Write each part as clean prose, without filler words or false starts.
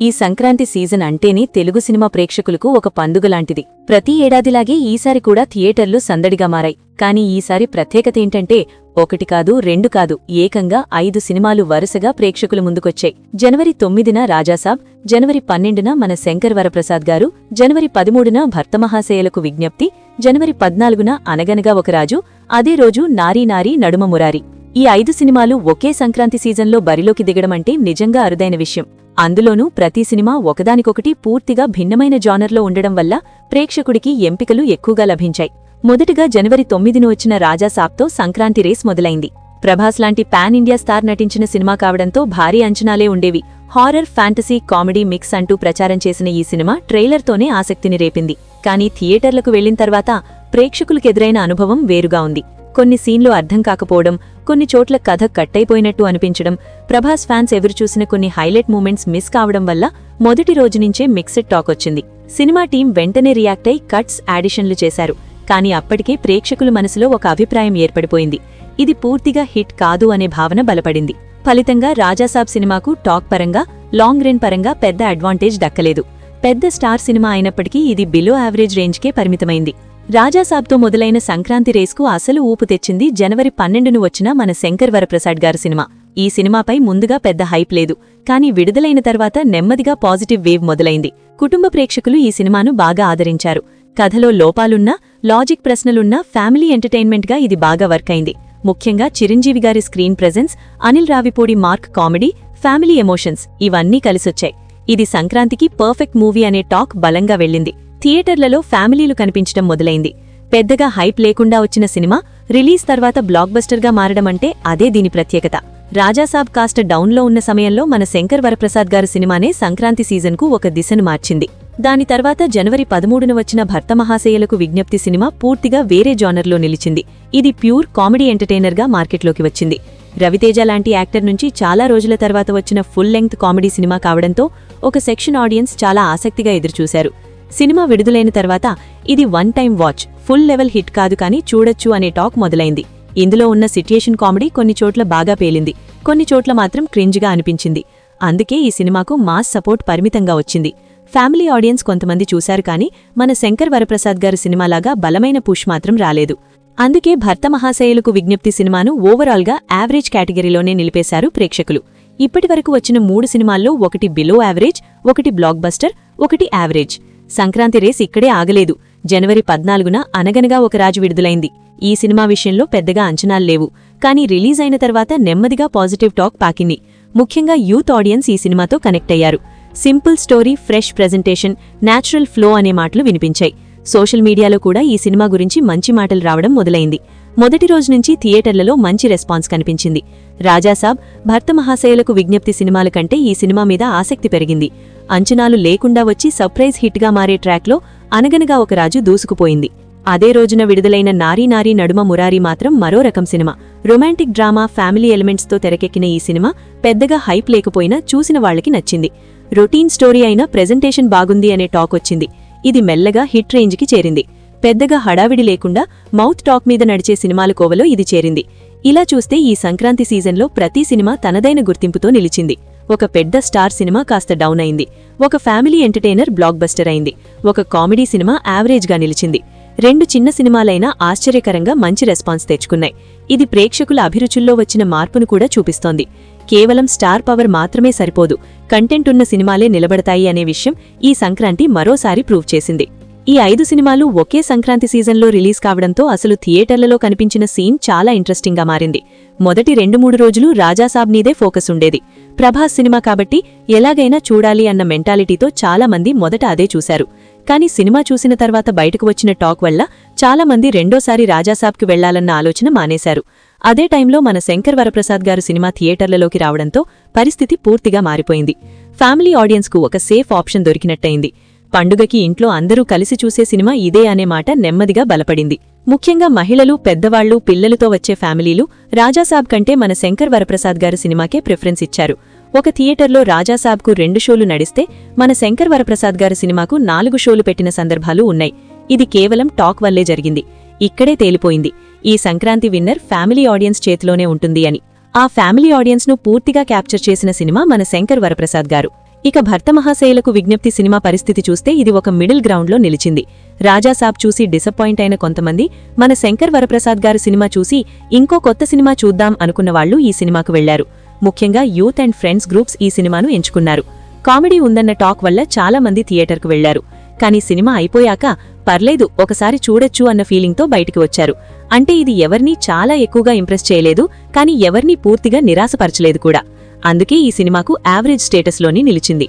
ఈ సంక్రాంతి సీజన్ అంటేనే తెలుగు సినిమా ప్రేక్షకులకు ఒక పండుగలాంటిది. ప్రతి ఏడాదిలాగే ఈసారి కూడా థియేటర్లు సందడిగా మారాయి. కానీ ఈసారి ప్రత్యేకతేంటంటే ఒకటి కాదు, రెండు కాదు, ఏకంగా 5 సినిమాలు వరుసగా ప్రేక్షకుల ముందుకొచ్చాయి. జనవరి 9న రాజాసాబ్, జనవరి 12న మన శంకర్ వరప్రసాద్ గారు, జనవరి 13న భర్తమహాశయలకు విజ్ఞప్తి, జనవరి 14న అనగనగా ఒక రాజు, అదే రోజు నారీ నారీ నడుమ మురారి. ఈ 5 సినిమాలు ఒకే సంక్రాంతి సీజన్లో బరిలోకి దిగడమంటే నిజంగా అరుదైన విషయం. అందులోనూ ప్రతి సినిమా ఒకదానికొకటి పూర్తిగా భిన్నమైన జానర్లో ఉండడం వల్ల ప్రేక్షకుడికి ఎంపికలు ఎక్కువగా లభించాయి. మొదటగా జనవరి 9న వచ్చిన రాజాసాబ్తో సంక్రాంతి రేస్ మొదలైంది. ప్రభాస్ లాంటి పాన్ ఇండియా స్టార్ నటించిన సినిమా కావడంతో భారీ అంచనాలే ఉండేవి. హారర్, ఫ్యాంటసీ, కామెడీ మిక్స్ అంటూ ప్రచారం చేసిన ఈ సినిమా ట్రైలర్తోనే ఆసక్తిని రేపింది. కానీ థియేటర్లకు వెళ్లిన తర్వాత ప్రేక్షకులకెదురైన అనుభవం వేరుగా ఉంది. కొన్ని సీన్లు అర్థం కాకపోవడం, కొన్ని చోట్ల కథ కట్టయిపోయినట్టు అనిపించడం, ప్రభాస్ ఫ్యాన్స్ ఎదురుచూసిన కొన్ని హైలైట్ మూమెంట్స్ మిస్ కావడం వల్ల మొదటి రోజు నుంచే మిక్స్డ్ టాక్ వచ్చింది. సినిమా టీం వెంటనే రియాక్ట్ అయి కట్స్, యాడిషన్లు చేశారు. కానీ అప్పటికే ప్రేక్షకుల మనసులో ఒక అభిప్రాయం ఏర్పడిపోయింది. ఇది పూర్తిగా హిట్ కాదు అనే భావన బలపడింది. ఫలితంగా రాజాసాబ్ సినిమాకు టాక్ పరంగా, లాంగ్ రన్ పరంగా పెద్ద అడ్వాంటేజ్ దక్కలేదు. పెద్ద స్టార్ సినిమా అయినప్పటికీ ఇది బిలో యావరేజ్ రేంజ్కే పరిమితమైంది. రాజాసాబ్తో మొదలైన సంక్రాంతి రేస్కు అసలు ఊపు తెచ్చింది జనవరి 12న వచ్చిన మన శంకర్ వరప్రసాద్ గారి సినిమా. ఈ సినిమాపై ముందుగా పెద్ద హైప్ లేదు. కానీ విడుదలైన తర్వాత నెమ్మదిగా పాజిటివ్ వేవ్ మొదలైంది. కుటుంబ ప్రేక్షకులు ఈ సినిమాను బాగా ఆదరించారు. కథలో లోపాలున్నా, లాజిక్ ప్రశ్నలున్నా ఫ్యామిలీ ఎంటర్టైన్మెంట్గా ఇది బాగా వర్క్ అయింది. ముఖ్యంగా చిరంజీవి గారి screen presence, Anil Ravipudi mark comedy, family emotions ఇవన్నీ కలిసొచ్చాయి. ఇది సంక్రాంతికి పర్ఫెక్ట్ మూవీ అనే టాక్ బలంగా వెళ్ళింది. థియేటర్లలో ఫ్యామిలీలు కనిపించడం మొదలైంది. పెద్దగా హైప్ లేకుండా వచ్చిన సినిమా రిలీజ్ తర్వాత బ్లాక్ బస్టర్గా మారడమంటే అదే దీని ప్రత్యేకత. రాజాసాబ్ కాస్త డౌన్లో ఉన్న సమయంలో మన శంకర్ వరప్రసాద్ గారి సినిమానే సంక్రాంతి సీజన్కు ఒక దిశను మార్చింది. దాని తర్వాత జనవరి 13న వచ్చిన భర్తమహాశయలకు విజ్ఞప్తి సినిమా పూర్తిగా వేరే జానర్లో నిలిచింది. ఇది ప్యూర్ కామెడీ ఎంటర్టైనర్గా మార్కెట్లోకి వచ్చింది. రవితేజ లాంటి యాక్టర్ నుంచి చాలా రోజుల తర్వాత వచ్చిన ఫుల్ లెంగ్త్ కామెడీ సినిమా కావడంతో ఒక సెక్షన్ ఆడియన్స్ చాలా ఆసక్తిగా ఎదురుచూశారు. సినిమా విడుదలైన తర్వాత ఇది one time watch, full level hit కాదు కానీ చూడొచ్చు అనే టాక్ మొదలైంది. ఇందులో ఉన్న సిట్యుయేషన్ కామెడీ కొన్ని చోట్ల బాగా పేలింది, కొన్ని చోట్ల మాత్రం క్రింజ్గా అనిపించింది. అందుకే ఈ సినిమాకు మాస్ సపోర్ట్ పరిమితంగా వచ్చింది. ఫ్యామిలీ ఆడియన్స్ కొంతమంది చూశారు కానీ మన శంకర్ వరప్రసాద్ గారి సినిమాలాగా బలమైన పుష్ మాత్రం రాలేదు. అందుకే భర్తమహాశయలకు విజ్ఞప్తి సినిమాను ఓవరాల్గా యావరేజ్ కేటగిరీలోనే నిలిపేశారు ప్రేక్షకులు. ఇప్పటివరకు వచ్చిన 3 సినిమాల్లో ఒకటి బిలో యావరేజ్, ఒకటి బ్లాక్ బస్టర్, ఒకటి యావరేజ్. సంక్రాంతి రేస్ ఇక్కడే ఆగలేదు. జనవరి 14న అనగనగా ఒక రాజు విడుదలైంది. ఈ సినిమా విషయంలో పెద్దగా అంచనాల్లేవు. కానీ రిలీజ్ అయిన తర్వాత నెమ్మదిగా పాజిటివ్ టాక్ పాకింది. ముఖ్యంగా యూత్ ఆడియన్స్ ఈ సినిమాతో కనెక్ట్ అయ్యారు. Simple story, fresh presentation, natural flow అనే మాటలు వినిపించాయి. సోషల్ మీడియాలో కూడా ఈ సినిమా గురించి మంచి మాటలు రావడం మొదలైంది. మొదటి రోజు నుంచి థియేటర్లలో మంచి రెస్పాన్స్ కనిపించింది. రాజాసాబ్, భర్తమహాశయలకు విజ్ఞప్తి సినిమాల కంటే ఈ సినిమా మీద ఆసక్తి పెరిగింది. అంచనాలు లేకుండా వచ్చి సర్ప్రైజ్ హిట్గా మారే ట్రాక్లో అనగనగా ఒక రాజు దూసుకుపోయింది. అదే రోజున విడుదలైన నారీ నారీ నడుమ మురారి మాత్రం మరో రకం సినిమా. రొమాంటిక్ డ్రామా, ఫ్యామిలీ ఎలిమెంట్స్తో తెరకెక్కిన ఈ సినిమా పెద్దగా హైప్ లేకపోయినా చూసిన వాళ్లకి నచ్చింది. రొటీన్ స్టోరీ అయినా ప్రెజెంటేషన్ బాగుంది అనే టాక్ వచ్చింది. ఇది మెల్లగా హిట్ రేంజ్కి చేరింది. పెద్దగా హడావిడి లేకుండా మౌత్ టాక్ మీద నడిచే సినిమాల కోవలో ఇది చేరింది. ఇలా చూస్తే ఈ సంక్రాంతి సీజన్లో ప్రతి సినిమా తనదైన గుర్తింపుతో నిలిచింది. ఒక పెద్ద స్టార్ సినిమా కాస్త డౌన్ అయింది, ఒక ఫ్యామిలీ ఎంటర్టైనర్ బ్లాక్ బస్టర్ అయింది, ఒక కామెడీ సినిమా యావరేజ్గా నిలిచింది. 2 చిన్న సినిమాలైనా ఆశ్చర్యకరంగా మంచి రెస్పాన్స్ తెచ్చుకున్నాయి. ఇది ప్రేక్షకుల అభిరుచుల్లో వచ్చిన మార్పును కూడా చూపిస్తోంది. కేవలం స్టార్ పవర్ మాత్రమే సరిపోదు, కంటెంట్ ఉన్న సినిమాలే నిలబడతాయి అనే విషయం ఈ సంక్రాంతి మరోసారి ప్రూవ్ చేసింది. ఈ 5 సినిమాలు ఒకే సంక్రాంతి సీజన్లో రిలీజ్ కావడంతో అసలు థియేటర్లలో కనిపించిన సీన్ చాలా ఇంట్రెస్టింగ్గా మారింది. మొదటి 2-3 రోజులు రాజాసాబ్ నీదే ఫోకస్ ఉండేది. ప్రభాస్ సినిమా కాబట్టి ఎలాగైనా చూడాలి అన్న మెంటాలిటీతో చాలా మంది మొదట అదే చూశారు. కానీ సినిమా చూసిన తర్వాత బయటకు వచ్చిన టాక్ వల్ల చాలా మంది రెండోసారి రాజాసాబ్కి వెళ్లాలన్న ఆలోచన మానేశారు. అదే టైంలో మన శంకర్ వరప్రసాద్ గారు సినిమా థియేటర్లలోకి రావడంతో పరిస్థితి పూర్తిగా మారిపోయింది. ఫ్యామిలీ ఆడియన్స్కు ఒక సేఫ్ ఆప్షన్ దొరికినట్టయింది. పండుగకి ఇంట్లో అందరూ కలిసి చూసే సినిమా ఇదే అనే మాట నెమ్మదిగా బలపడింది. ముఖ్యంగా మహిళలు, పెద్దవాళ్లు, పిల్లలతో వచ్చే ఫ్యామిలీలు రాజాసాబ్ కంటే మన శంకర్ వరప్రసాద్ గారు సినిమాకే ప్రిఫరెన్స్ ఇచ్చారు. ఒక థియేటర్లో రాజాసాబ్కు 2 షోలు నడిస్తే మన శంకర్ వరప్రసాద్ గారి సినిమాకు 4 షోలు పెట్టిన సందర్భాలు ఉన్నాయి. ఇది కేవలం టాక్ వల్లే జరిగింది. ఇక్కడే తేలిపోయింది ఈ సంక్రాంతి విన్నర్ ఫ్యామిలీ ఆడియన్స్ చేతిలోనే ఉంటుంది అని. ఆ ఫ్యామిలీ ఆడియన్స్ ను పూర్తిగా క్యాప్చర్ చేసిన సినిమా మన శంకర్ వరప్రసాద్ గారు. ఇక భర్త మహాశయులకు విజ్ఞప్తి సినిమా పరిస్థితి చూస్తే ఇది ఒక మిడిల్ గ్రౌండ్లో నిలిచింది. రాజాసాబ్ చూసి డిసప్పాయింట్ అయిన కొంతమంది, మన శంకర్ వరప్రసాద్ గారు సినిమా చూసి ఇంకో కొత్త సినిమా చూద్దాం అనుకున్న వాళ్లు ఈ సినిమాకు వెళ్లారు. ముఖ్యంగా యూత్ అండ్ ఫ్రెండ్స్ గ్రూప్స్ ఈ సినిమాను ఎంచుకున్నారు. కామెడీ ఉందన్న టాక్ వల్ల చాలా మంది థియేటర్కు వెళ్లారు. కానీ సినిమా అయిపోయాక పర్లేదు ఒకసారి చూడొచ్చు అన్న ఫీలింగ్తో బయటికి వచ్చారు. అంటే ఇది ఎవరినీ చాలా ఎక్కువగా ఇంప్రెస్ చేయలేదు, కానీ ఎవరినీ పూర్తిగా నిరాశపరచలేదు కూడా. అందుకే ఈ సినిమాకు యావరేజ్ స్టేటస్లోని నిలిచింది.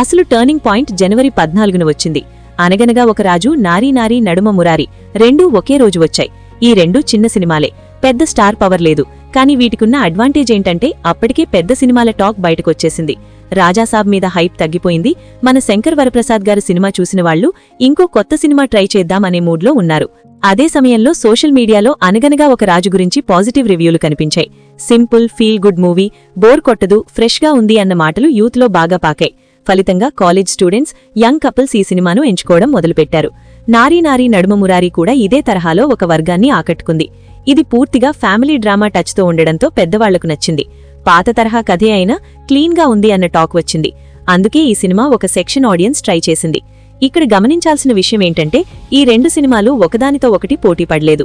అసలు టర్నింగ్ పాయింట్ జనవరి 14న వచ్చింది. అనగనగా ఒక రాజు, నారీ నారీ నడుమ మురారి రెండూ ఒకే రోజు వచ్చాయి. ఈ రెండూ చిన్న సినిమాలే, పెద్ద స్టార్ పవర్ లేదు. కానీ వీటికున్న అడ్వాంటేజ్ ఏంటంటే అప్పటికే పెద్ద సినిమాల టాక్ బయటకొచ్చేసింది. రాజాసాబ్ మీద హైప్ తగ్గిపోయింది. మన శంకర్ వరప్రసాద్ గారు సినిమా చూసిన వాళ్లు ఇంకో కొత్త సినిమా ట్రై చేద్దాం అనే మూడ్లో ఉన్నారు. అదే సమయంలో సోషల్ మీడియాలో అనగనగా ఒక రాజు గురించి పాజిటివ్ రివ్యూలు కనిపించాయి. Simple, feel good movie, bore కొట్టదు, ఫ్రెష్గా ఉంది అన్న మాటలు యూత్లో బాగా పాకాయి. ఫలితంగా కాలేజ్ స్టూడెంట్స్, యంగ్ కపుల్స్ ఈ సినిమాను ఎంచుకోవడం మొదలుపెట్టారు. నారీ నారీ నడుమ మురారి కూడా ఇదే తరహాలో ఒక వర్గాన్ని ఆకట్టుకుంది. ఇది పూర్తిగా ఫ్యామిలీ డ్రామా టచ్తో ఉండడంతో పెద్దవాళ్లకు నచ్చింది. పాత తరహా కథే అయినా క్లీన్గా ఉంది అన్న టాక్ వచ్చింది. అందుకే ఈ సినిమా ఒక సెక్షన్ ఆడియన్స్ ట్రై చేసింది. ఇక్కడ గమనించాల్సిన విషయం ఏంటంటే ఈ రెండు సినిమాలు ఒకదానితో ఒకటి పోటీ పడలేదు.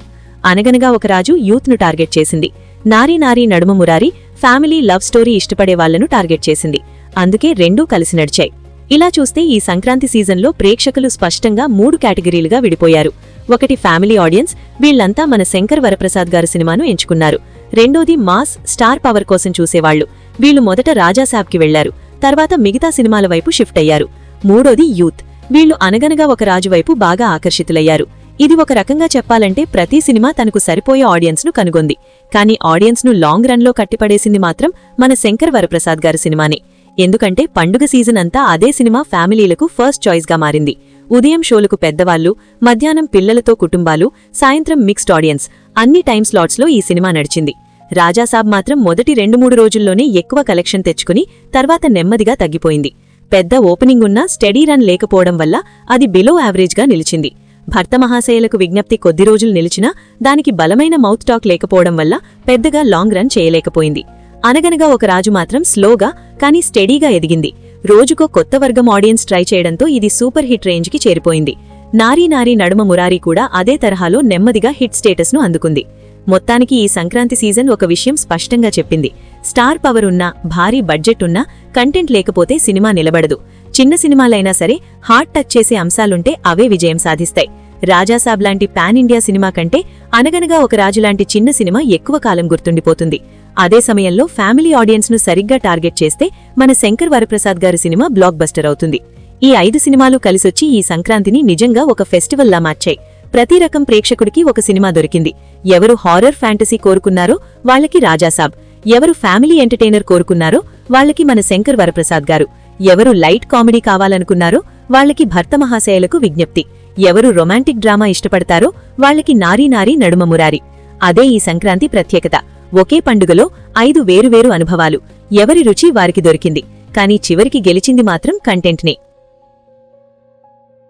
అనగనగా ఒక రాజు యూత్ను టార్గెట్ చేసింది. నారీ నారీ నడుమ మురారి ఫ్యామిలీ లవ్ స్టోరీ ఇష్టపడే వాళ్లను టార్గెట్ చేసింది. అందుకే రెండూ కలిసి నడిచాయి. ఇలా చూస్తే ఈ సంక్రాంతి సీజన్లో ప్రేక్షకులు స్పష్టంగా 3 కేటగిరీలుగా విడిపోయారు. ఒకటి ఫ్యామిలీ ఆడియన్స్, వీళ్లంతా మన శంకర్ వరప్రసాద్ గారు సినిమాను ఎంచుకున్నారు. రెండోది మాస్, స్టార్ పవర్ కోసం చూసేవాళ్లు. వీళ్లు మొదట రాజాసాబ్కి వెళ్లారు, తర్వాత మిగతా సినిమాల వైపు షిఫ్ట్ అయ్యారు. మూడోది యూత్, వీళ్లు అనగనగా ఒక రాజు వైపు బాగా ఆకర్షితులయ్యారు. ఇది ఒక రకంగా చెప్పాలంటే ప్రతి సినిమా తనకు సరిపోయే ఆడియన్స్ను కనుగొంది. కానీ ఆడియన్స్ను లాంగ్ రన్లో కట్టిపడేసింది మాత్రం మన శంకర్ వరప్రసాద్ గారు సినిమానే. ఎందుకంటే పండుగ సీజన్ అంతా అదే సినిమా ఫ్యామిలీలకు ఫస్ట్ చాయిస్గా మారింది. ఉదయం షోలకు పెద్దవాళ్లు, మధ్యాహ్నం పిల్లలతో కుటుంబాలు, సాయంత్రం మిక్స్డ్ ఆడియన్స్, అన్ని టైమ్ స్లాట్స్లో ఈ సినిమా నడిచింది. రాజాసాబ్ మాత్రం మొదటి 2-3 రోజుల్లోనే ఎక్కువ కలెక్షన్ తెచ్చుకుని తర్వాత నెమ్మదిగా తగ్గిపోయింది. పెద్ద ఓపెనింగ్ ఉన్నా స్టడీ రన్ లేకపోవడం వల్ల అది బిలో యావరేజ్గా నిలిచింది. భర్త మహాశయులకు విజ్ఞప్తి కొద్ది రోజులు నిలిచినా దానికి బలమైన మౌత్ టాక్ లేకపోవడం వల్ల పెద్దగా లాంగ్ రన్ చేయలేకపోయింది. అనగనగా ఒక రాజు మాత్రం స్లోగా కానీ స్టడీగా ఎదిగింది. రోజుకో కొత్త వర్గం ఆడియన్స్ ట్రై చేయడంతో ఇది సూపర్ హిట్ రేంజ్కి చేరిపోయింది. నారీ నారీ నడుమ మురారి కూడా అదే తరహాలో నెమ్మదిగా హిట్ స్టేటస్ను అందుకుంది. మొత్తానికి ఈ సంక్రాంతి సీజన్ ఒక విషయం స్పష్టంగా చెప్పింది. స్టార్ పవర్ ఉన్నా, భారీ బడ్జెట్ ఉన్నా, కంటెంట్ లేకపోతే సినిమా నిలబడదు. చిన్న సినిమాలైనా సరే హార్ట్ టచ్ చేసే అంశాలుంటే అవే విజయం సాధిస్తాయి. రాజాసాబ్ లాంటి పాన్ ఇండియా సినిమా కంటే అనగనగా ఒక రాజు లాంటి చిన్న సినిమా ఎక్కువ కాలం గుర్తుండిపోతుంది. అదే సమయంలో ఫ్యామిలీ ఆడియన్స్ను సరిగ్గా టార్గెట్ చేస్తే మన శంకర్ వరప్రసాద్ గారి సినిమా బ్లాక్ బస్టర్ అవుతుంది. ఈ 5 సినిమాలు కలిసొచ్చి ఈ సంక్రాంతిని నిజంగా ఒక ఫెస్టివల్లా మార్చాయి. ప్రతి రకం ప్రేక్షకుడికి ఒక సినిమా దొరికింది. ఎవరు హారర్ ఫ్యాంటసీ కోరుకున్నారో వాళ్లకి రాజాసాబ్, ఎవరు ఫ్యామిలీ ఎంటర్టైనర్ కోరుకున్నారో వాళ్లకి మన శంకర్ వరప్రసాద్ గారు, ఎవరు లైట్ కామెడీ కావాలనుకున్నారో వాళ్లకి భర్త మహాశయులకు విజ్ఞప్తి, ఎవరు రొమాంటిక్ డ్రామా ఇష్టపడతారో వాళ్లకి నారీ నారీ నడుమ మురారి. అదే ఈ సంక్రాంతి ప్రత్యేకత. ఒకే పండుగలో 5 వేరువేరు అనుభవాలు. ఎవరి రుచి వారికి దొరికింది. కానీ చివరికి గెలిచింది మాత్రం కంటెంట్నే.